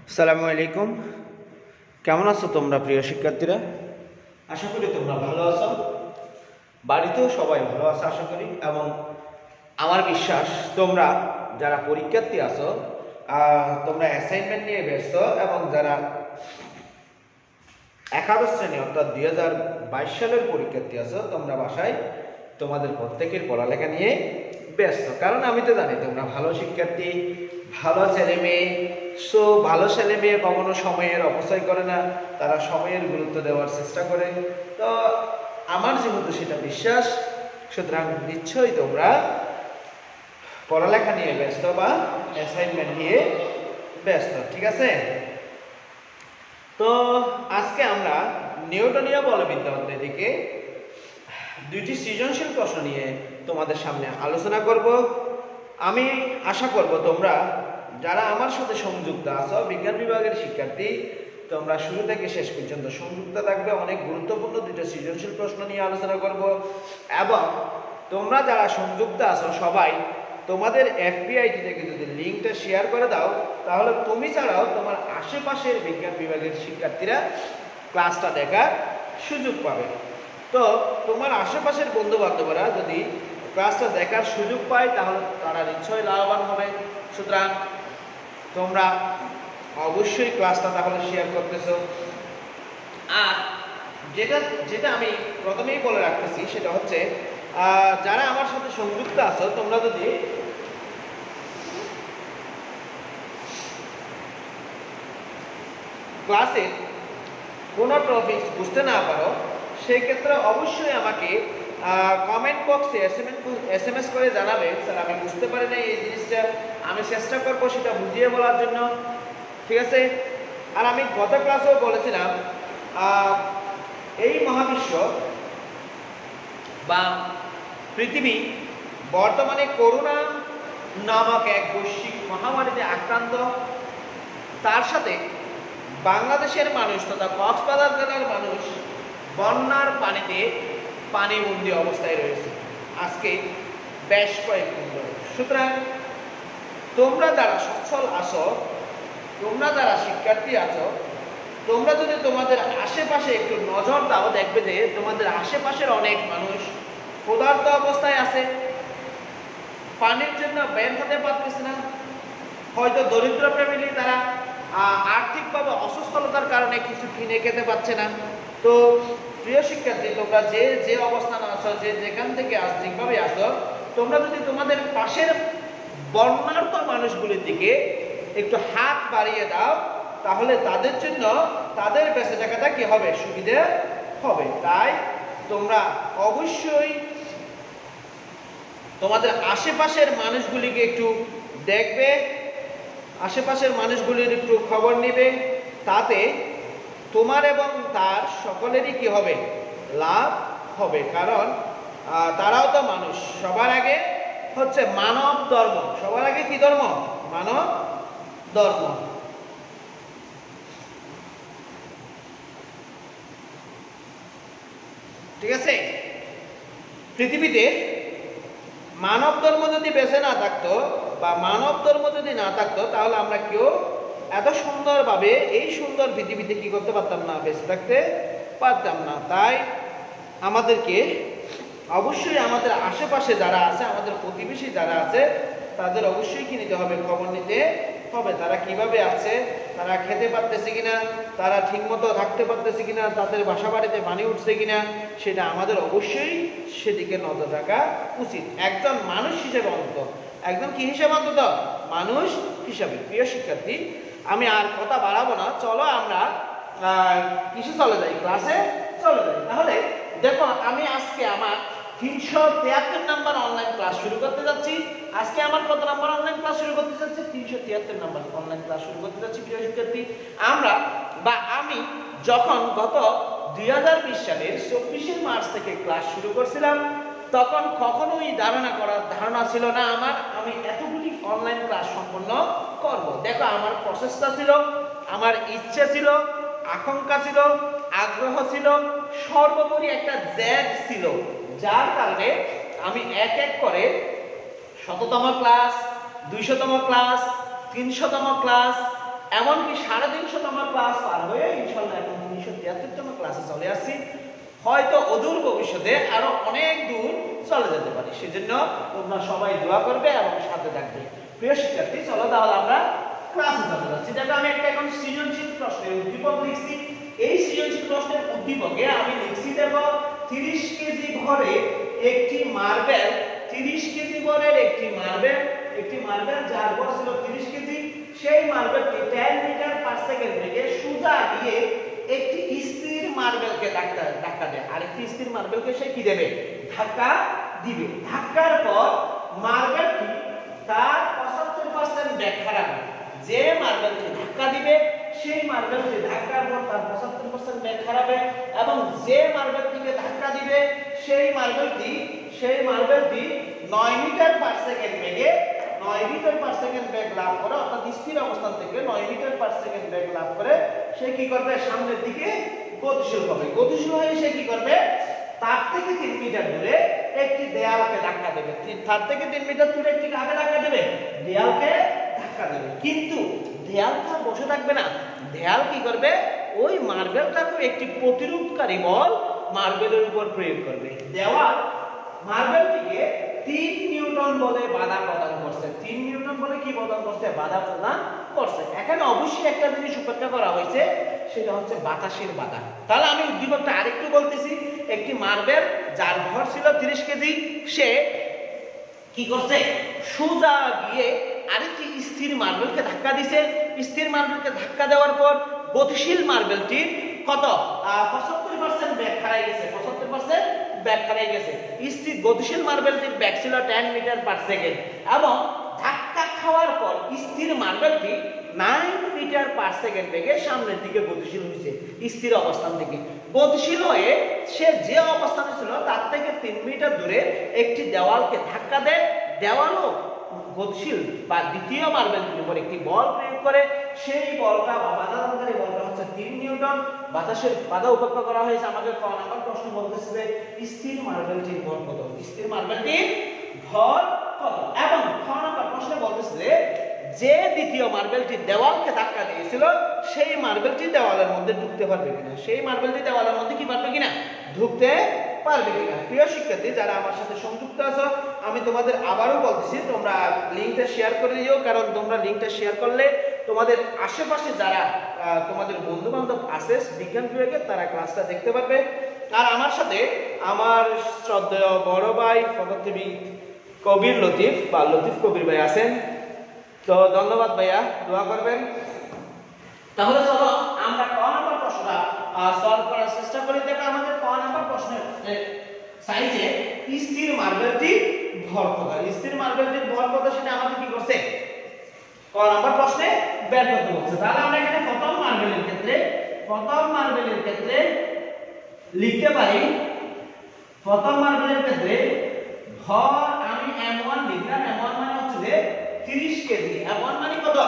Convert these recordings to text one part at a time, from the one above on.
আসসালামু আলাইকুম। কেমন আছো তোমরা প্রিয় শিক্ষার্থীরা? আশা করি তোমরা ভালো আছো, বাড়িতেও সবাই ভালো আছে আশা করি। এবং আমার বিশ্বাস তোমরা যারা পরীক্ষার্থী আছো তোমরা অ্যাসাইনমেন্ট নিয়ে ব্যস্ত, এবং যারা একাদশ শ্রেণী অর্থাৎ 2022 সালের পরীক্ষার্থী আছো তোমরা বাসায় তোমাদের প্রত্যেকের পড়ালেখা নিয়ে ব্যস্ত। কারণ আমি তো জানি তোমরা ভালো শিক্ষার্থী, ভালো ছেলে মেয়ে। সো ভালো ছেলে মেয়ে কখনো সময়ের অপচয় করে না, তারা সময়ের গুরুত্ব দেওয়ার চেষ্টা করে। তো আমার যেহেতু সেটা বিশ্বাস, সুতরাং নিশ্চয়ই তোমরা পড়ালেখা নিয়ে ব্যস্ত বা অ্যাসাইনমেন্ট নিয়ে ব্যস্ত, ঠিক আছে? তো আজকে আমরা নিউটনীয় বলবিদ্যা অধ্যায় থেকে দুইটি সৃজনশীল প্রশ্ন নিয়ে তোমাদের সামনে আলোচনা করব। আমি আশা করব তোমরা যারা আমার সাথে সংযুক্ত আছো, বিজ্ঞান বিভাগের শিক্ষার্থী, তোমরা শুরু থেকে শেষ পর্যন্ত সংযুক্ত থাকবে। অনেক গুরুত্বপূর্ণ দুটো সৃজনশীল প্রশ্ন নিয়ে আলোচনা করব। এবং তোমরা যারা সংযুক্ত আছো সবাই তোমাদের এফবিআইটি থেকে যদি লিঙ্কটা শেয়ার করে দাও, তাহলে তুমি ছাড়াও তোমার আশেপাশের বিজ্ঞান বিভাগের শিক্ষার্থীরা ক্লাসটা দেখার সুযোগ পাবে। তো তোমার আশেপাশের বন্ধু বান্ধবরা যদি ক্লাসটা দেখার সুযোগ পায় তাহলে তারা নিশ্চয়ই লাভবান হবে। সুতরাং তোমরা অবশ্যই ক্লাসটা তাহলে শেয়ার করতেছো। আর যেটা যেটা আমি প্রথমেই বলে রাখতেছি সেটা হচ্ছে, যারা আমার সাথে সংযুক্ত আছো তোমরা যদি ক্লাসে কোনো টপিকস বুঝতে না পারো, সেই ক্ষেত্রে অবশ্যই আমাকে কমেন্ট বক্সে এসএমএস করে জানাবে, স্যার আমি বুঝতে পারি না এই জিনিসটা, আমি চেষ্টা করবো সেটা বুঝিয়ে বলার জন্য, ঠিক আছে? আর আমি গত ক্লাসেও বলেছিলাম এই মহাবিশ্ব বা পৃথিবী বর্তমানে করোনা নামক এক বৈশ্বিক মহামারীতে আক্রান্ত। তার সাথে বাংলাদেশের মানুষ তথা কক্সবাজার জেলার মানুষ বন্যার পানিতে পানিবন্দী অবস্থায় রয়েছে আজকে বেশ কয়েকদিন ধরে। সুতরাং তোমরা যারা সচ্ছল আছো, তোমরা যারা শিক্ষার্থী আছো, তোমরা যদি তোমাদের আশেপাশে একটু নজর দাও, দেখবে যে তোমাদের আশেপাশের অনেক মানুষ ক্ষুধার্ত অবস্থায় আছে, পানির জন্য বের হতে পারতেছে না। হয়তো দরিদ্র ফ্যামিলি, তারা আর্থিকভাবে অসচ্ছলতার কারণে কিছু কিনে খেতে পারছে না। তো প্রিয় শিক্ষার্থী, তোমরা যে যে অবস্থানে আছো, যে যেখান থেকে আর্থিকভাবে আসো, তোমরা যদি তোমাদের পাশের বন্যার্ত মানুষগুলির দিকে একটু হাত বাড়িয়ে দাও, তাহলে তাদের জন্য তাদের বেঁচে থাকাটা কি হবে, সুবিধা হবে। তাই তোমরা অবশ্যই তোমাদের আশেপাশের মানুষগুলিকে একটু দেখবে, আশেপাশের মানুষগুলির একটু খবর নেবে, তাতে তোমার এবং তার সকলেরই কি হবে, লাভ হবে। কারণ তারাও তো মানুষ। সবার আগে হচ্ছে মানব ধর্ম, সবার আগে কি ধর্ম? মানব ধর্ম, ঠিক আছে? পৃথিবীতে মানব ধর্ম যদি বেঁচে না থাকতো বা মানব ধর্ম যদি না থাকতো, তাহলে আমরা কেউ এত সুন্দরভাবে এই সুন্দর পৃথিবীতে কি করতে পারতাম না, বেঁচে থাকতে পারতাম না। তাই আমাদেরকে অবশ্যই আমাদের আশেপাশে যারা আছে, আমাদের প্রতিবেশী যারা আছে, তাদের অবশ্যই কি নিতে হবে, খবর নিতে হবে। তারা কিভাবে আছে, তারা খেতে পারতেছে কিনা, তারা ঠিকমতো থাকতে পারতেছে কিনা, তাদের বাসা বাড়িতে পানি উঠছে কিনা, সেটা আমাদের অবশ্যই সেদিকে নজর রাখা উচিত। একজন মানুষ হিসেবে অন্তত, একজন কি হিসেবে অন্তত মানুষ হিসাবে। প্রিয় শিক্ষার্থী, আমি আর কথা বাড়াবো না, চলো আমরা কিসে চলে যাই, ক্লাসে চলে যাই। তাহলে দেখো, আমি আজকে আমার 373 নাম্বার অনলাইন ক্লাস শুরু করতে যাচ্ছি। আজকে আমার কত নাম্বার অনলাইন ক্লাস শুরু করতে যাচ্ছি? 373 নাম্বার অনলাইন ক্লাস শুরু করতে যাচ্ছি। প্রিয় শিক্ষার্থী, আমি যখন গত 2020 সালের 24শে মার্চ থেকে ক্লাস শুরু করছিলাম, তখন কখনোই ধারণা ছিল না আমি এতগুলি অনলাইন ক্লাস সম্পন্ন করব। দেখো, আমার প্রচেষ্টা ছিল, আমার ইচ্ছে ছিল, আকাঙ্ক্ষা ছিল, আগ্রহ ছিল, সর্বোপরি একটা জেদ ছিল, যার কারণে আমি এক এক করে 100তম ক্লাস, 200তম ক্লাস, 300তম ক্লাস এমনকি 350তম ক্লাস পার হয়ে ইনশাআল্লাহ এখন 373তম ক্লাসে চলে আসছি। হয়তো অদূর ভবিষ্যতে আরো অনেক দূর চলে যেতে পারি, সেজন্য তোমরা সবাই দোয়া করবে এবং সাথে থাকবে। প্রিয় শিক্ষার্থী, চলো তাহলে আমরা ক্লাসে চলে যাচ্ছি। দেখো আমি একটা এখন সৃজনশীল প্রশ্নের উদ্দীপক লিখছি। এই সৃজনশীল প্রশ্নের উদ্দীপকে আমি লিখছি দেখো 30 কেজি ভরের একটি মার্বেল, 30 কেজি ভরের একটি মার্বেল যার ভর ছিল 30 কেজি, সেই মার্বেলটি 10 মিটার পার সেকেন্ড বেগে সোজা গিয়ে একটি স্থির মার্বেলকে ধাক্কা দেয়। আরেকটি স্থির মার্বেলকে সে কি দেবে? ধাক্কা দিবে। ধাক্কার পর মার্বেলটি তার 75% বেগ হারাবে। যে মার্বেলটি ধাক্কা দিবে সেই মার্বেলটি ধাক্কার পর তার 75% বেগ হারাবে, এবং যে মার্বেলটিকে ধাক্কা দিবে সেই মার্বেলটি 9 মিটার পার সেকেন্ড বেগে 9 মিটার পার সেকেন্ড বেগ লাভ করে, অর্থাৎ স্থির অবস্থান থেকে 9 মিটার পার সেকেন্ড বেগ লাভ করে সে কি করবে? সামনের দিকে গতিশীল হবে। গতিশীল হয়ে সে কি করবে? তার থেকে 3 মিটার দূরে একটি দেয়ালকে ধাক্কা দেবে। তার থেকে 3 মিটার দূরে একটি কাকে ধাক্কা দেবে? দেয়ালকে ধাক্কা দেবে। কিন্তু দেয়ালটা বসে থাকবে না, দেয়াল কি করবে? ওই মার্বেলটাকে একটি প্রতিরোধকারী বল মার্বেলের উপর প্রয়োগ করবে। দেওয়াল মার্বেলটিকে 3 নিউটন বলে বাধা প্রদান করছে। 3 নিউটন বলে কি প্রদান করছে? বাধা প্রদান করছে। এখানে অবশ্যই একটা জিনিস উপেক্ষা করা হয়েছে, সেটা হচ্ছে বাতাসের বাধা। তাহলে আমি উদ্দীপকটা আরেকটু বলতেছি। একটি মার্বেল যার ভর ছিল 30 কেজি, সে কি করছে? সোজা গিয়ে আরেকটি স্থির মার্বেলকে ধাক্কা দিছে। স্থির মার্বেলকে ধাক্কা দেওয়ার পর গতিশীল মার্বেলটির কত? 75% বেগ হারাই গেছে। 75% বেগ হারাই গেছে। স্থির গতিশীল মার্বেলটির বেগ ছিল 10 মিটার পার সেকেন্ড, এবং ধাক্কা খাওয়ার পর স্থির মার্বেলটি 9 মিটার পার সেকেন্ড বেগে সামনের দিকে গতিশীল হয়েছে। স্থির অবস্থান থেকে গতিশীল হয়ে সে যে অবস্থানে ছিল তার থেকে 3 মিটার দূরে একটি দেওয়ালকে ধাক্কা দেয়। দেওয়ালও গতিশীল বা দ্বিতীয় মার্বেলটির উপর একটি বল প্রয়োগ করে। সেই বলটা বা বাধাদানকারী বলটা হচ্ছে 3 নিউটন। বাতাসের বাধা উপেক্ষা করা হয়েছে। আমাকে ক নাম্বার প্রশ্ন বলতেছে যে স্থির মার্বেলটির ভর কত? স্থির মার্বেলটির ভর কত? এবং খ নাম্বার প্রশ্নে বলতেছে যে দ্বিতীয় মার্বেলটি দেওয়ালকে ধাক্কা দিয়েছিল সেই মার্বেলটি দেওয়ালের মধ্যে ঢুকতে পারবে কিনা? সেই মার্বেলটি দেওয়ালের মধ্যে কি পারবে কিনা? ঢুকতে পারবে কিনা? প্রিয় শিক্ষার্থী, যারা আমার সাথে সংযুক্ত আছো, আমি তোমাদের আবারও বলতেছি, তোমরা লিংকটা শেয়ার করে দিও। কারণ তোমরা লিংকটা শেয়ার করলে তোমাদের আশেপাশে যারা তোমাদের বন্ধু বান্ধব আছে বিজ্ঞান বিভাগে, তারা ক্লাসটা দেখতে পারবে। আর আমার সাথে আমার শ্রদ্ধেয় বড় ভাই পদার্থবিদ কবির লতিফ বা লতিফ কবির ভাই আছেন। তো ধন্যবাদ ভাইয়া, দোয়া করবেন। তাহলে চলো আমরা ক নাম্বার প্রশ্নটা সলভ করার চেষ্টা করি। দেখো আমাদের ক নাম্বার প্রশ্নের সাইজে স্থির মার্বেলটি ভর কত? স্থির মার্বেলটির ভর কত সেটা আমাদের কি করছে? ক নাম্বার প্রশ্নে বের করতে বলছে। তাহলে আমরা এখানে প্রথম মার্বেলের ক্ষেত্রে লিখতে পারি, প্রথম মার্বেলের ক্ষেত্রে ভর আমি m1 লিখলাম। m1 মানে হচ্ছে যে 30 কেজি। m1 মানে কত?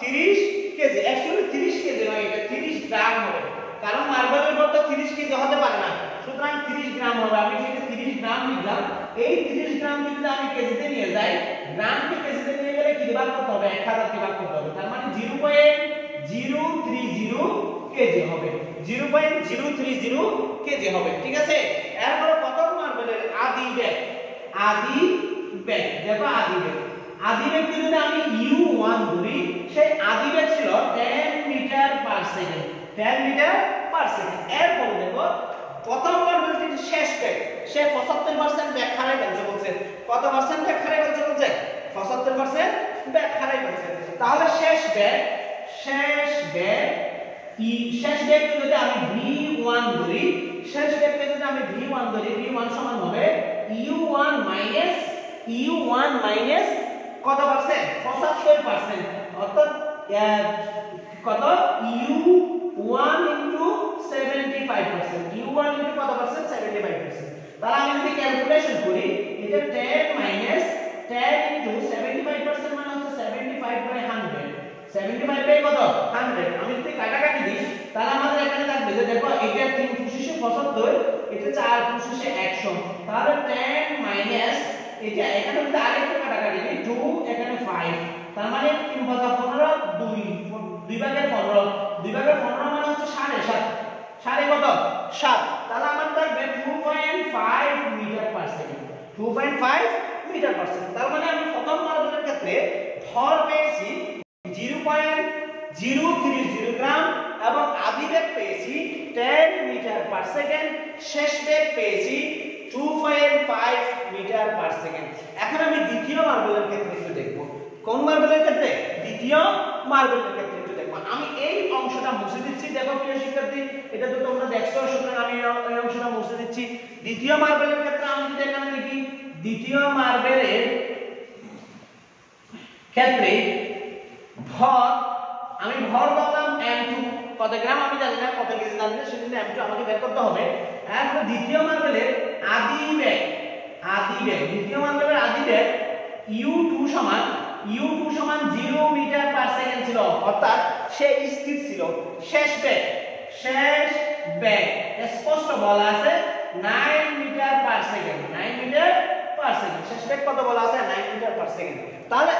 30 কেজি। অ্যাকচুয়ালি 30 কেজি নয়, এটা 30 গ্রাম হবে, কারণ মার্বেলের ভর তো 30 কেজি হতে পারে না। সুতরাং 30 গ্রাম হবে। আমি এখানে 30 গ্রাম লিখলাম। এই 30 গ্রাম যদি আমি কেজিতে নিয়ে যাই, গ্রামকে কেজিতে নিয়ে গেলে কি ভাগ করতে হবে? 1000 দিয়ে ভাগ করতে হবে। তার মানে 0.030 কেজি হবে। 0.030 কেজি হবে। ঠিক আছে? এরপরে প্রথম মার্বেলের আদি বেগ দেখো আদি বেগ যদি আমি u1 ধরি, সেই আদি বেগ ছিল 10 metre per second. 10 metre per second. এরপরে দেখো প্রথম মার্বেলটির শেষ বেগ, সে 75% বেগ হারাই ফেলছে বলছে। কত পার্সেন্ট বেগ হারাই ফেলছে বলছে? 75% বেগ হারাই ফেলছে। তাহলে শেষ বেগ যদি আমি v1 ধরি, v1 সমান হবে u1 মাইনাস কত পার্সেন্ট? 75%। অর্থাৎ কত? u1 into 75%। u1 ইনটু কত পার্সেন্ট? 75%। তাহলে আমি যদি ক্যালকুলেশন করি, এটা 10 মাইনাস 10 ইনটু 75% মানে হচ্ছে 75/100। 75 কত? 100। আমি যদি কাটাকাটি দিই, তাহলে আমাদের এখানে থাকবে যে দেখো এটা 3 পঁচিশে 75, এটা 4 পঁচিশে 100। তাহলে 10 মাইনাস এটা এখানে যদি আরেকটু কাটাকাটি দিই 2, এখানে 5, তার মানে 3 × 15 2 2 ভাগের 15, 2 ভাগের 15 মানে হচ্ছে 7.5, 7 কত 7, তাহলে আমার থাকবে 2.5 metre per second, 2.5 metre per second. তার মানে আমি প্রথম মার্বেলের ক্ষেত্রে ভর পেয়েছি 0.030 গ্রাম এবং আদি বেগ পেয়েছি 10 মিটার পার সেকেন্ড, শেষ বেগ পেয়েছি 2.5 মিটার পার সেকেন্ড। এখন আমি দ্বিতীয় মার্বেলের ক্ষেত্রে একটু দেখব। কোন মার্বেলের ক্ষেত্রে? দ্বিতীয় মার্বেলের ক্ষেত্রে একটু দেখব। আমি এই অংশটা মুছে দিচ্ছি, দেখো প্রিয় শিক্ষার্থী, এটা তো তোমরা দেখছো, সুতরাং আমি এই অংশটা মুছে দিচ্ছি। দ্বিতীয় মার্বেলের ক্ষেত্রে আমি যদি এখানে লিখি, দ্বিতীয় মার্বেলের ক্ষেত্রে ভর, আমি ভর বললাম m2, কত গ্রাম আমি জানি না, কত কেজি জানি না, সেজন্য m2 আমাকে বের করতে হবে। এখন দ্বিতীয় মার্বেলের আদি বেগ, দ্বিতীয় মার্বেলের আদি বেগ u2 সমান 0 মিটার পার সেকেন্ড ছিল, অর্থাৎ সে স্থির ছিল। শেষ বেগ স্পষ্ট বলা আছে 9 metre per second, 9 metre per second. শেষ বেগ কত বলা আছে? 9 মিটার পার সেকেন্ড। তাহলে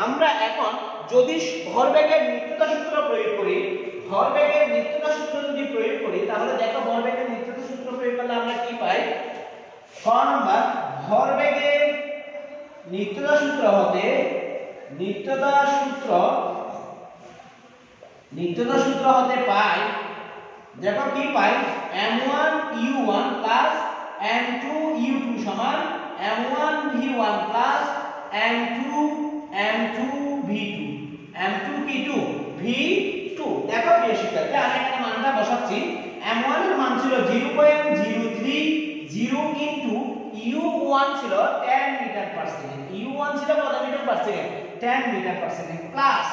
আমরা এখন যদি ভরবেগের নিত্যতা সূত্র প্রয়োগ করি, ভরবেগের নিত্যতা সূত্র যদি প্রয়োগ করি, তাহলে দেখো ভরবেগের নিত্যতা সূত্র প্রয়োগ করলে আমরা কি পাই? খ নাম্বার, ভরবেগের নিত্যতা সূত্র হতে পাই, দেখো কি পাই, m1 u1 plus m2 u2 সমান m1 v1 plus m2 v2, m2 কি 2 v2। দেখো প্রিয় শিক্ষার্থী, আমি একটা মানটা বসাচ্ছি। m1 এর মান ছিল 0.030 ইনটু u1 ছিল 10 মিটার পার সেকেন্ড, u1 ছিল কত metre per second? 10 metre per second, plus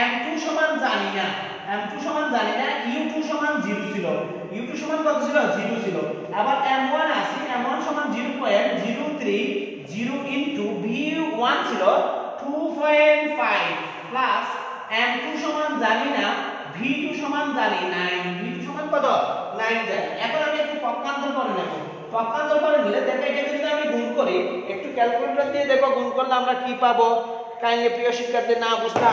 m2 সমান জানি না, u2 সমান 0 ছিল, u2 সমান কত ছিল? 0 ছিল। আবার m1 আসি, m1 সমান 0.030 ইনটু v1 ছিল 2.5 প্লাস m2 সমান জানি না, v2 সমান জানি 9, v2 সমান কত? 9 জানি। এখন আমি একটু পক্ষান্তর করে নেব। পক্ষান্তর করে নিলে দেখো এটাকে যদি আমি গুণ করি, একটু ক্যালকুলেটর দিয়ে দেখো গুণ করলে আমরা কি পাবো। কাইন্ডলি প্রিয় শিক্ষার্থী, না বুঝলে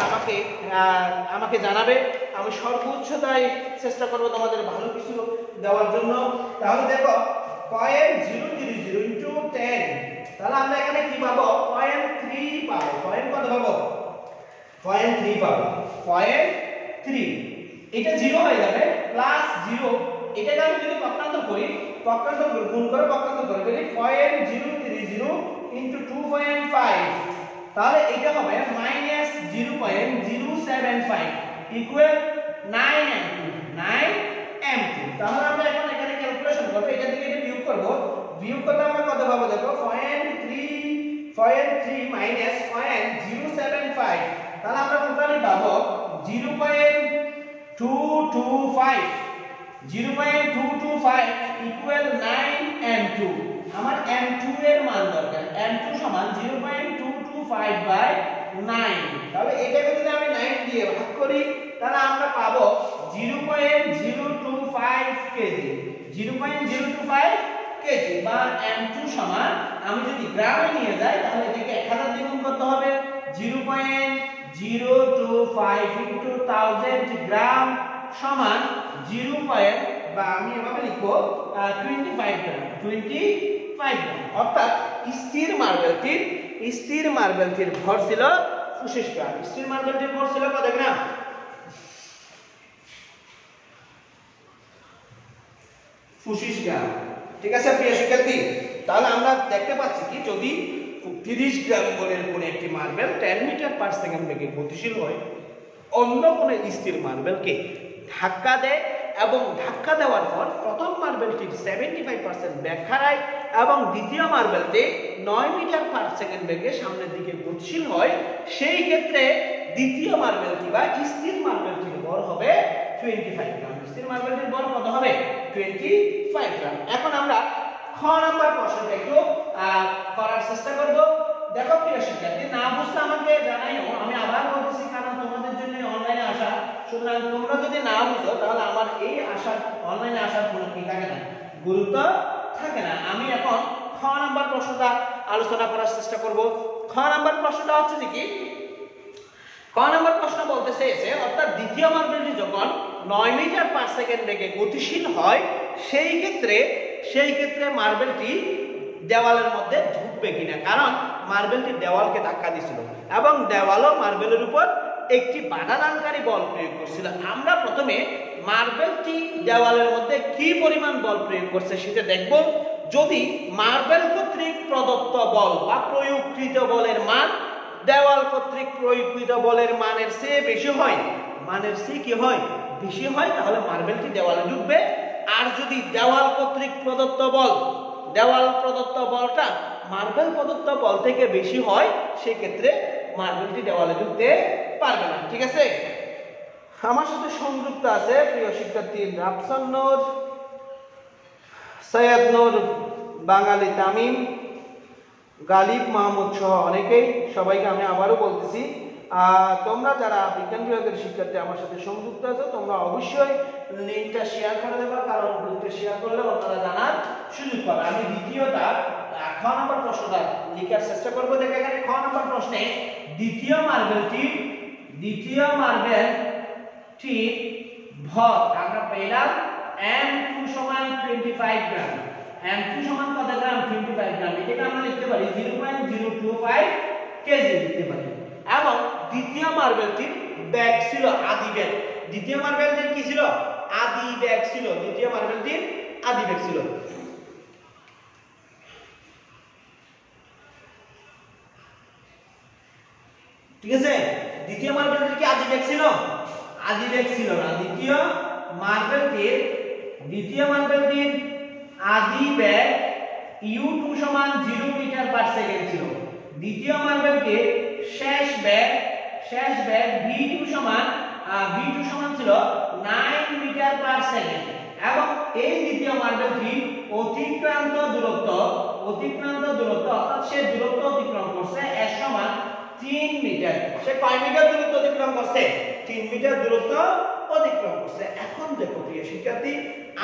আমাকে জানাবে, আমি সর্বোচ্চতায় চেষ্টা করব তোমাদের ভালো কিছু দেওয়ার জন্য। তাহলে দেখো 0.030 ইনটু 10, তাহলে আমরা এখানে কি পাবো? 0.3 পাবো। কত পাবো? 0.3 পাবো, 0.3। এটা 0 হয়ে যাবে, প্লাস 0, এটাকে আমি যদি পক্ষান্তর করি, গুণ করে পক্ষান্তর করে বলি 0.030 ইনটু 2.5, তাহলে এটা হবে মাইনাস 0.075 ইকুয়াল 9m2। তাহলে আমরা এখন এখানে ক্যালকুলেশন করব, এটা থেকে এটা বিয়োগ করব, বিয়োগ করলে আমরা কত পাবো? দেখো 0.3 মাইনাস 0.075, তাহলে আমরা টোটালি পাবো 0.225 ইকুয়াল 9m2। আমার m2 এর মান দরকার, m2 সমান 0.225/9, তাহলে এটাকে যদি আমি 9 দিয়ে ভাগ করি, তাহলে আমরা পাবো 0.025 কেজি, 0.025 কেজি। বা m2 সমান, আমি যদি গ্রামে নিয়ে যাই তাহলে এটাকে 1000 দিয়ে গুণ করতে হবে, 0.025 ইনটু 1000 গ্রাম সমান 0. বা আমি এভাবে লিখবো 25 গ্রাম, 25 গ্রাম। অর্থাৎ স্থির মার্বেলটির ভর ছিল 25 গ্রাম। স্থির মার্বেলটির ভর ছিল কত গ্রাম? 25 গ্রাম। ঠিক আছে প্রিয় শিক্ষার্থী, তাহলে আমরা দেখতে পাচ্ছি কি, যদি 30 গ্রাম বলের কোন একটি মার্বেল 10 মিটার পার সেকেন্ড বেগে গতিশীল হয়, অন্য কোন স্থির মার্বেলকে ধাক্কা দেয় এবং ধাক্কা দেওয়ার পর প্রথম মার্বেলটির 75% বেগ হারায় এবং দ্বিতীয় মার্বেলটি 9 মিটার পার সেকেন্ড বেগে সামনের দিকে গতিশীল হয়, সেই ক্ষেত্রে দ্বিতীয় মার্বেলটি বা স্থির মার্বেলটির ভর হবে 25 গ্রাম। স্থির মার্বেলটির ভর কত হবে? 25 গ্রাম। এখন আমরা খ নাম্বার প্রশ্নটা একটু করার চেষ্টা করব। দেখো প্রিয় শিক্ষার্থী, না বুঝলে আমাকে জানাইও, আমি আবার বলতেছি, কারণ তোমাদের জন্য অনলাইনে আসা, সুতরাং তোমরা যদি না বুঝো তাহলে আমার এই অনলাইনে আসার কোনো কি থাকে না, গুরুত্ব থাকে না। আমি এখন খ নাম্বার প্রশ্নটা আলোচনা করার চেষ্টা করব। খ নাম্বার প্রশ্নটা হচ্ছে যে কি, ক নম্বর প্রশ্ন বলতে চেয়েছে অর্থাৎ দ্বিতীয় মার্বেলটি যখন 9 মিটার পার সেকেন্ড বেগে গতিশীল হয় সেই ক্ষেত্রে মার্বেলটি দেওয়ালের মধ্যে ঢুকবে কিনা, কারণ মার্বেলটি দেওয়ালকে ধাক্কা দিছিল এবং দেওয়ালও মার্বেলের উপর একটি বাধাদানকারী বল প্রয়োগ করছিল। আমরা প্রথমে মার্বেলটি দেওয়ালের মধ্যে কি পরিমাণ বল প্রয়োগ করছে সেটা দেখব। যদি মার্বেল কর্তৃক প্রদত্ত বল বা প্রয়োগকৃত বলের মান দেওয়াল কর্তৃক প্রয়োগকৃত বলের মানের চেয়ে বেশি হয়, বেশি হয়, তাহলে মার্বেলটি দেওয়ালে ঢুকবে। আর যদি দেওয়াল কর্তৃক প্রদত্ত বলটা মার্বেল প্রদত্ত বল থেকে বেশি হয় সেক্ষেত্রে মার্বেলটি দেওয়ালে ঢুকতে পারবে না। ঠিক আছে, আমার সাথে সংযুক্ত আছে প্রিয় শিক্ষার্থী রাফসান নূর, সৈয়দ নূর, বাঙালি তামিম, গালিব মাহমুদ সহ অনেকেই। সবাইকে আমি আবারও বলতেছি, তোমরা যারা বিজ্ঞান বিভাগের শিক্ষার্থী আমার সাথে সংযুক্ত আছো তোমরা অবশ্যই লিঙ্কটা শেয়ার করে দেবা, কারণ লিঙ্কটা শেয়ার করলে অন্যরা জানার সুযোগ পাবে। আমি দ্বিতীয়টা খ নম্বর প্রশ্নটা লেখার চেষ্টা করবো। দেখো এখানে খ নম্বর প্রশ্নে দ্বিতীয় মার্বেলটি ভর আমরা পেলাম m2 সমান 25 গ্রাম। m2 সমান কত গ্রাম? 25 গ্রাম। এটাকে আমরা লিখতে পারি 0.025 কেজি লিখতে পারি। এবং দ্বিতীয় মার্বেলটির ব্যাগ ছিল আদি ব্যাগ। দ্বিতীয় মার্বেলটির কি ছিল? আদি ব্যাগ ছিল। ঠিক আছে, দ্বিতীয় মার্বেলটির কি আদি ব্যাগ ছিল? আদি ব্যাগ ছিল না। দ্বিতীয় মার্বেলটির আদি ব্যাগ u2 সমান 0 মিটার পার সেকেন্ড ছিল। দ্বিতীয় মার্বেলটির শেষ ব্যাগ v2 সমান ছিল 9 মিটার পার সেকেন্ড। এবং এই দ্বিতীয় মার্বেলটি অতিক্রান্ত দূরত্ব অর্থাৎ সে দূরত্ব অতিক্রম করছে s সমান 3 মিটার। সে কয় মিটার দূরত্ব অতিক্রম করছে? 3 মিটার দূরত্ব অতিক্রম করছে। এখন দেখো প্রিয় শিক্ষার্থী,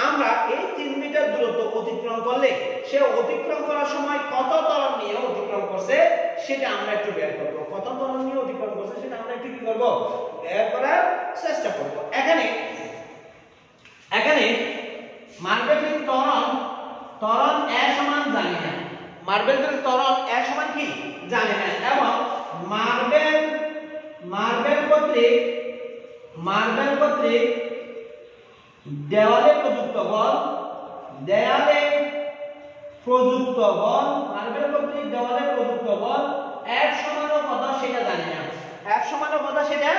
আমরা এই 3 মিটার দূরত্ব অতিক্রম করলে সে অতিক্রম করার সময় কত ত্বরণ নিয়ে অতিক্রম করছে সেটা আমরা একটু বের করব। কত ত্বরণ নিয়ে অতিক্রম করছে সেটা আমরা একটু কি করব? বের করার চেষ্টা করব। এখানে মার্বেলটির ত্বরণ a সমান জানি না। মার্বেলটির ত্বরণ a সমান কি জানি না। এবং মার্বেল কর্তৃক দেওয়ালে প্রযুক্ত বল F সমানও কত সেটা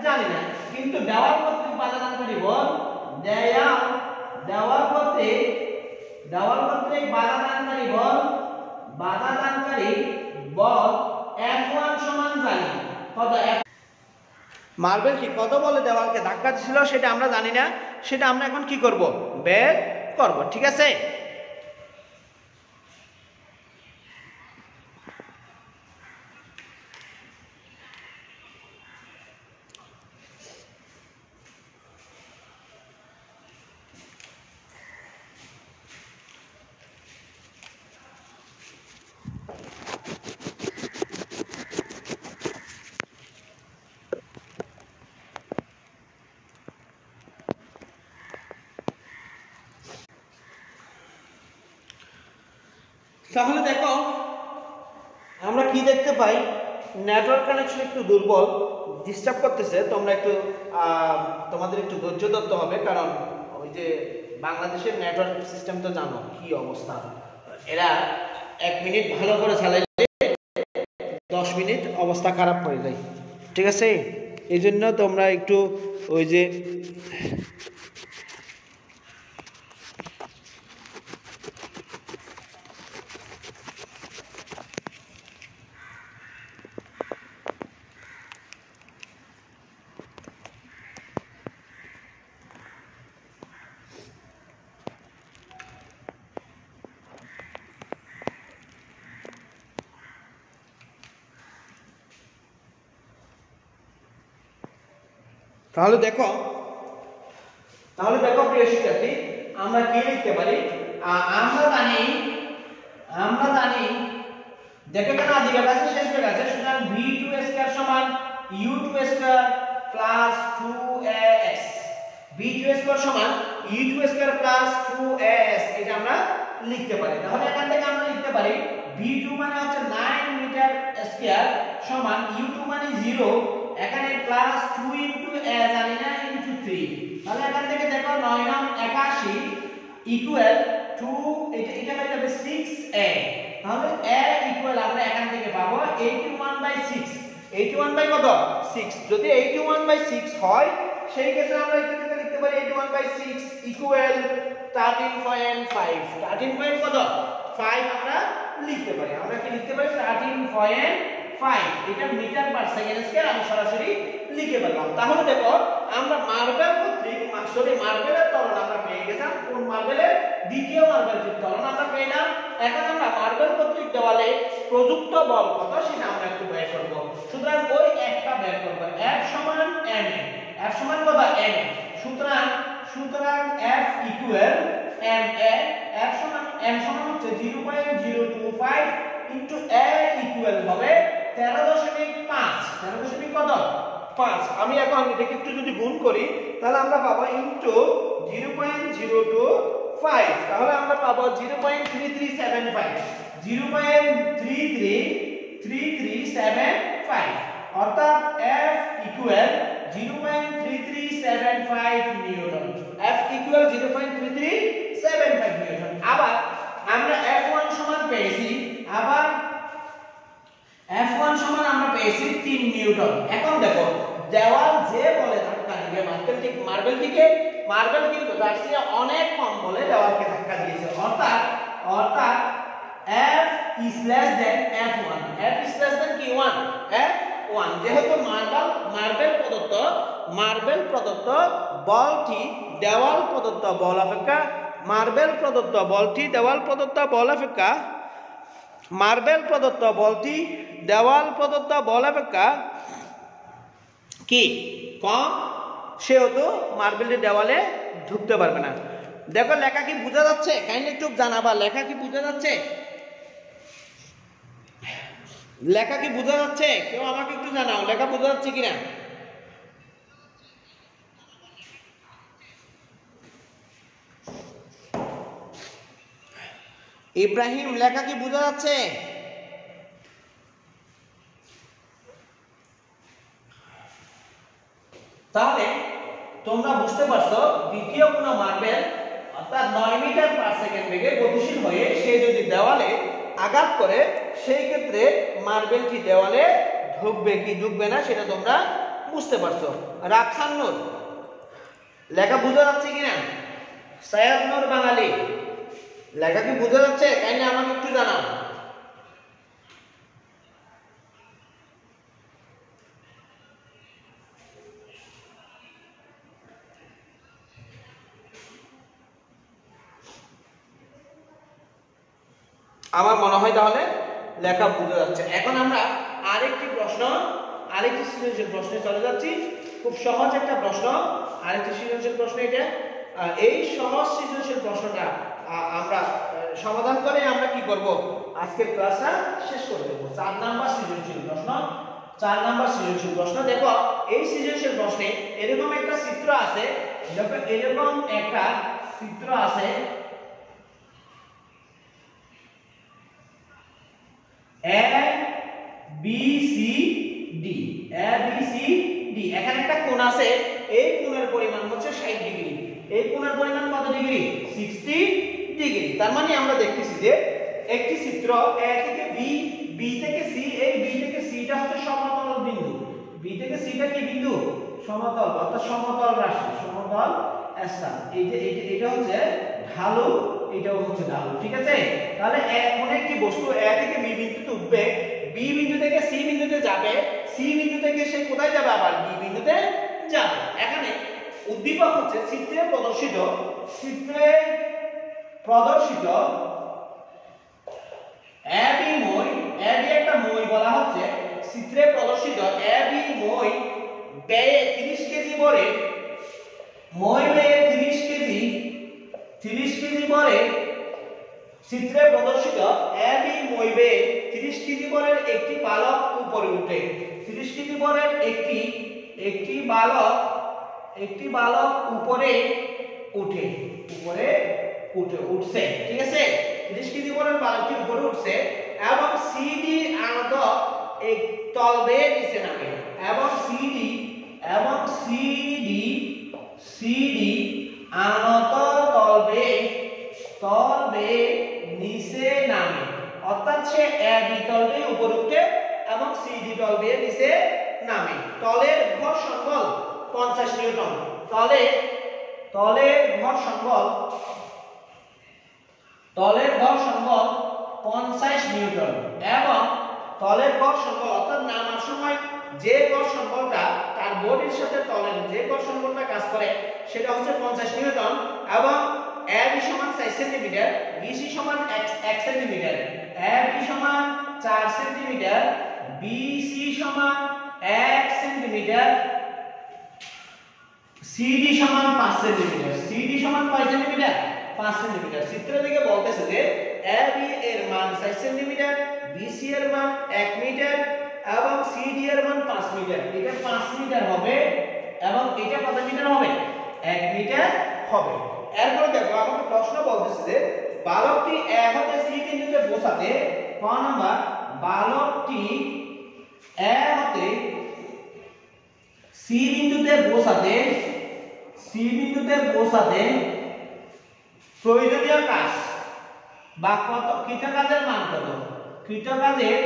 জানি না। কিন্তু দেওয়াল কর্তৃক বাধাদানকারী বল দেওয়াল কর্তৃক বাধাদানকারী বল F1 সমান জানি কত। মার্বেলটি কত বলে দেওয়ালকে ধাক্কা দিছিল সেটা আমরা জানি না, সেটা আমরা এখন কি করব? বের করব। ঠিক আছে, তাহলে দেখো আমরা কি দেখতে পাই, নেটওয়ার্ক কানেকশন একটু দুর্বল, ডিস্টার্ব করতেছে। তোমরা একটু তোমাদের একটু ধৈর্য ধরতে হবে, কারণ ওই যে বাংলাদেশের নেটওয়ার্ক সিস্টেম তো জানো কি অবস্থা। এরা 1 মিনিট ভালো করে চালাইলে 10 মিনিট অবস্থা খারাপ হয়ে যায়। ঠিক আছে, এই জন্য তোমরা একটু ওই যে তাহলে দেখো প্রিয় শিক্ষার্থী, আমরা কি লিখতে পারি? আমরা জানি দেখো কেন আদি ব্যাগ আছে শেষ ব্যাগ আছে, সুতরাং v2 স্কয়ার সমান u2 square plus 2as b2 square সমান u2 স্কয়ার প্লাস 2as এটা আমরা লিখতে পারি। তাহলে এখান থেকে আমরা লিখতে পারি b2 মানে হচ্ছে 9 মিটার স্কয়ার সমান u2 মানে 0 এখানে প্লাস 2 ইনটু a জানি না ইনটু 3। তাহলে এখান থেকে দেখো 9 9 81 ইকুয়াল 2 এটা হয়ে যাবে 6a। তাহলে a ইকুয়াল আমরা এখান থেকে পাবো 81/6। 81 কত 6। যদি 81/6 হয় সেই ক্ষেত্রে আমরা এখান থেকে লিখতে পারি 81/6 ইকুয়াল 13.5। 13 কত 5 আমরা লিখতে পারি। আমরা কি লিখতে পারি 13.5 এটা মিটার পার সেকেন্ড স্কয়ার আমি সরাসরি লিখে পেলাম। তাহলে দেখো আমরা মার্বেল কর্তৃক মার্বেলের ত্বরণ আমরা পেয়ে গেলাম। কোন মার্বেলের দ্বিতীয় মার্বেলের ত্বরণ আমরা পেলাম। এখন আমরা মার্বেল কর্তৃক দেওয়ালে প্রযুক্ত বল কত সেটা আমরা একটু বের করব। সুতরাং ওই একটা বের করব। F সমান m। F সমান কত m। সুতরাং F ইকুয়াল ma। F সমান m সমান হচ্ছে 0.025 ইনটু a ইকুয়াল হবে 13.5। 13 কত 5। আমি এখন এটাকে একটু যদি গুণ করি তাহলে আমরা পাবো ইনটু 0.025 তাহলে আমরা পাবো 0.3375। 0.3375 অর্থাৎ F equal 0.3375 Newton. F equal 0.3375 Newton. আবার আমরা F1 সমান পেয়েছি F1 সমান আমরা পেয়েছি 3 নিউটন। এখন দেখো দেওয়াল যে বলে ধাক্কা দিবে মার্বেল কিন্তু তার চেয়ে অনেক কম বলে দেওয়ালকে ধাক্কা দিয়েছে। অর্থাৎ F is less than F1। F is less than কি 1 F1। যেহেতু মার্বেল প্রদত্ত বলটি দেওয়াল প্রদত্ত বল অপেক্ষা মার্বেল প্রদত্ত বলটি দেওয়াল প্রদত্ত বল অপেক্ষা কি কম সেহেতু মার্বেলের দেওয়ালে ঢুকতে পারবে না। দেখো লেখা কি বোঝা যাচ্ছে? কাইন্ডলি একটু জানাবা লেখা কি বোঝা যাচ্ছে? কেউ আমাকে একটু জানাও লেখা বোঝা যাচ্ছে কিনা। ইব্রাহিম লেখা কি বোঝা যাচ্ছে? তাহলে তোমরা বুঝতে পারছো দ্বিতীয় কোন মার্বেল অর্থাৎ 9 মিটার পার সেকেন্ড বেগে গতিশীল হয়ে সে যদি দেওয়ালে আঘাত করে সেই ক্ষেত্রে মার্বেলটি দেওয়ালে ঢুকবে কি ঢুকবে না সেটা তোমরা বুঝতে পারছো। রাফসান নূর লেখা বোঝা যাচ্ছে কিনা? সায়াদ নূর বাঙালি লেখা কি বোঝা যাচ্ছে? কাইন্ডলি আমাকে একটু জানাও। আমার মনে হয় তাহলে লেখা বোঝা যাচ্ছে। এখন আমরা আরেকটি সৃজনশীল প্রশ্নে চলে যাচ্ছি। খুব সহজ একটা প্রশ্ন, আরেকটি সৃজনশীল প্রশ্ন এটা। এই সহজ সৃজনশীল প্রশ্নটা আমরা সমাধান করে আমরা কি করব আজকের ক্লাসটা শেষ করে দেব। 4 নাম্বার সৃজনশীল প্রশ্ন। দেখো এই সৃজনশীল প্রশ্নে এরকম একটা চিত্র আছে। A B C D এখানে একটা কোণ আছে। এই কোণের পরিমাণ হচ্ছে 60 ডিগ্রি। এই কোণের পরিমাণ কত ডিগ্রি? 60 ডিগ্রি। তার মানে আমরা দেখতেছি যে একটি চিত্র A থেকে B থেকে C, এই B থেকে C টা হচ্ছে সমতল বিন্দু। B থেকে C টা কি বিন্দু? সমতল অর্থাৎ সমতল রাশি, সমতল স্থান। এটা হচ্ছে ঢালু, এটাও হচ্ছে ঢালু। ঠিক আছে? তাহলে কোন একটি বস্তু A থেকে B বিন্দুতে উঠবে, B বিন্দু থেকে C বিন্দুতে যাবে, C বিন্দু থেকে সে কোথায় যাবে? আবার B বিন্দুতে যাবে। এখানে উদ্দীপক হচ্ছে চিত্রে প্রদর্শিত AB মই, AB একটা মই বলা হচ্ছে। চিত্রে প্রদর্শিত AB মই ব্যয়ে 30 কেজি ভরে, মই ব্যয়ে 30 কেজি ভরে চিত্রে প্রদর্শিত AB মই ব্যয়ে 30 কেজি বরের একটি বালক উপরে উঠে, 30 কেজি বরের একটি বালক উপরে উঠছে, ঠিক আছে। 30 কেজি বরের বালকটি উপরে উঠছে এবং সিডি আনত এক তল বেয়ে নিচে নামে, এবং সিডি আনত তল বেয়ে নিচে নামে, অর্থাৎ সে এবি তল বেয়ে উপরে উঠে এবং সিডি তল বেয়ে নিচে নামে। তলের ঘর্ষণ বল 50 নিউটন, তলের ঘর্ষণ বল 50 নিউটন, এবং তলের ঘর্ষণ বল অর্থাৎ নামার সময় যে ঘর্ষণ বলটা তার বডির সাথে তলের যে ঘর্ষণ বলটা কাজ করে সেটা হচ্ছে 50 নিউটন, এবং এবি সমান 4 সেন্টিমিটার, বিসি সমান 1 সেন্টিমিটার, এবি সমান 4 সেন্টিমিটার, বিসি সমান 1 সেন্টিমিটার, সিডি সমান 5 সেন্টিমিটার। সিডি সমান কয় সেন্টিমিটার? 5 সেন্টিমিটার। চিত্রের দিকে বলতেছে যে এবি এর মান 4 সেন্টিমিটার, বিসি এর মান 1 মিটার এবং সিডি এর মান 5 মিটার। এটা 5 মিটার হবে এবং এটা কত মিটার হবে? 1 মিটার হবে। এরপর দেখো আমাকে প্রশ্ন বলতেছে যে বালকটি এ হতে সি বিন্দুতে পৌঁছাতে ক নাম্বার, বালকটি এ হতে সি বিন্দুতে পৌঁছাতে প্রয়োজনীয় কাজ বা কত, কৃতকাজের মান কত, কৃতকাজের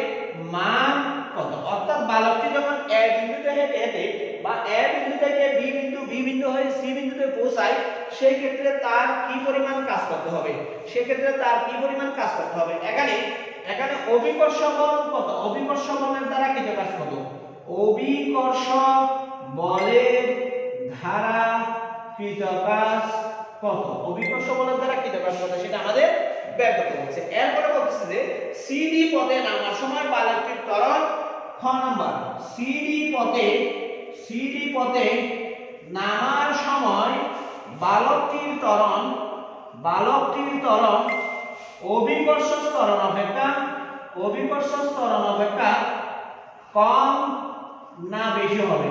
মান কত, অর্থাৎ বালকটি যখন এ বিন্দুতে হেঁটে বা এ বিন্দু থেকে বি বিন্দু হয়ে সি বিন্দুতে পৌঁছায় সেই ক্ষেত্রে তার কি পরিমাণ কাজ করতে হবে, এখানে অভিকর্ষ বল কত, অভিকর্ষ বলের দ্বারা কৃত কাজ কত, অভিকর্ষ বলের দ্বারা কৃত কাজ কত, অভিকর্ষ বলের দ্বারা কৃত কাজ কত সেটা আমাদের বের করতে বলছে। এরপরে বলতেছে যে সিডি পথে নামার সময় বালকটির ত্বরণ, খ নাম্বার, সিডি পথে নামার সময় বালকটির ত্বরণ অভিকর্ষ ত্বরণ অপেক্ষা কম না বেশি হবে,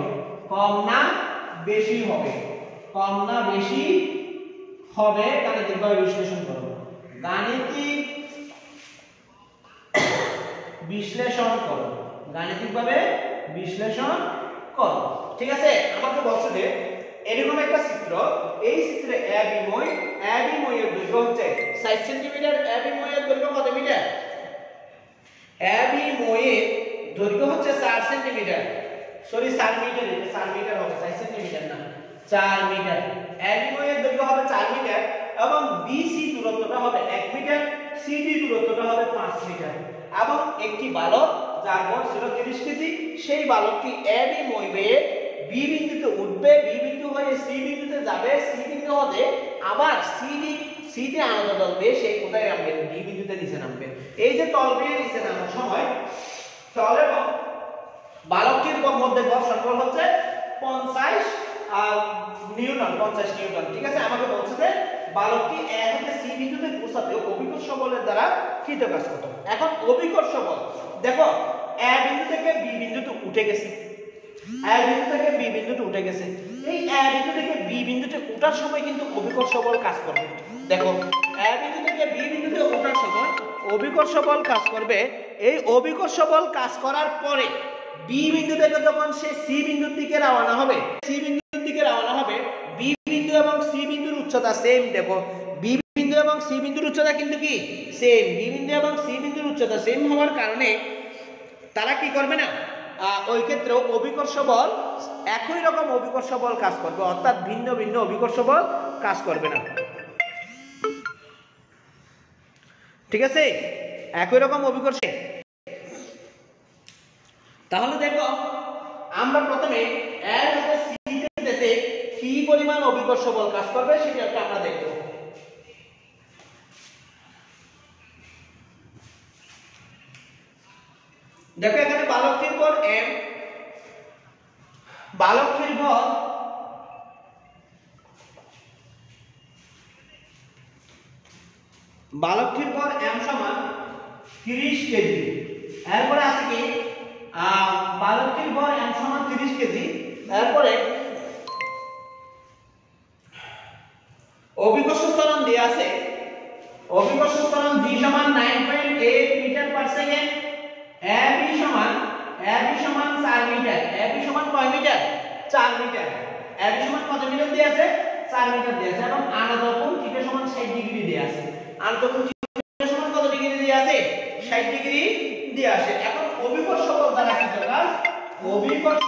গাণিতিকভাবে বিশ্লেষণ করো, গাণিতিকভাবে বিশ্লেষণ করো, ঠিক আছে। আমাকে বলছে যে এরকম একটা চিত্র, এই চিত্রে এবি মইয়ের দৈর্ঘ্য হচ্ছে 4 সেন্টিমিটার, এবি মইয়ের দৈর্ঘ্য কত মিটার? এবি মইয়ের দৈর্ঘ্য হচ্ছে 4 সেন্টিমিটার, সরি 4 মিটার, এটা 4 মিটার হবে, 4 সেন্টিমিটার না, 4 মিটার। এবি মইয়ের দৈর্ঘ্য হবে 4 মিটার এবং বিসি দূরত্বটা হবে 1 মিটার, সিডি দূরত্বটা হবে 5 মিটার, এবং একটি বালক যার ভর ছিল 30 কেজি, সেই বালকটি এবি মই বেয়ে বি বিন্দুতে উঠবে, বি বিন্দু হয়ে সি বিন্দুতে যাবে, সি বিন্দু হতে আবার সিডি আনত তল বেয়ে সেই কোথায় নামবে? ডি বিন্দুতে নিচে নামবে। এই যে তল বেয়ে নিচে নামার সময় তল এবং বালকটির মধ্যে ঘর্ষণ বল হচ্ছে 50 নিউটন, ঠিক আছে। আমাকে বলছে যে বালকটি এ হতে সি বিন্দুতে পৌঁছাতে অভিকর্ষ বলের দ্বারা কৃত কাজ কত। এখন অভিকর্ষ বল দেখো, এ বিন্দু থেকে বি বিন্দুতে উঠে গেছে, এই এ বিন্দু থেকে বি বিন্দুতে ওঠার সময় কিন্তু অভিকর্ষ বল কাজ করবে। দেখো এ বিন্দু থেকে বি বিন্দুতে ওঠার সময় অভিকর্ষ বল কাজ করবে। এই অভিকর্ষ বল কাজ করার পরে বি বিন্দু থেকে যখন সে সি বিন্দুর দিকে রওনা হবে, বি বিন্দু এবং সি বিন্দুর উচ্চতা সেম। দেখো বি বিন্দু এবং সি বিন্দুর উচ্চতা কিন্তু কি সেম, বি বিন্দু এবং সি বিন্দুর উচ্চতা সেম হওয়ার কারণে তারা কি করবে না, ওই ক্ষেত্রে অভিকর্ষ বল একই রকম অভিকর্ষ বল কাজ করবে, অর্থাৎ ভিন্ন ভিন্ন অভিকর্ষ বল কাজ করবে না, ঠিক আছে, একই রকম অভিকর্ষ। তাহলে দেখো আমরা প্রথমে এর হতে সি তে যেতে কি পরিমাণ অভিকর্ষ বল কাজ করবে সেটা একটা আমরা দেখব। দেখো এখানে বালকটির ভর m, বালকটির ভর m সমান 30 কেজি, এরপরে আছে কি বালকটির ভর m সমান 30 কেজি। এরপরে অভিকর্ষ ত্বরণ দেয়া আছে, অভিকর্ষ ত্বরণ g সমান 9.8 মিটার পার সেকেন্ড, ab সমান 4 মিটার। ab সমান কয় মিটার? 4 মিটার। ab সমান কত মিটার দেয়া আছে? 4 মিটার দেয়া আছে। এবং আণবিক কোণ θ সমান 60 ডিগ্রি দেয়া আছে। আণবিক কোণ θ সমান কত ডিগ্রি দেয়া আছে? 60 ডিগ্রি দেয়া আছে। এখন অভিকর্ষ বল দ্বারা কি কাজ? অভিকর্ষ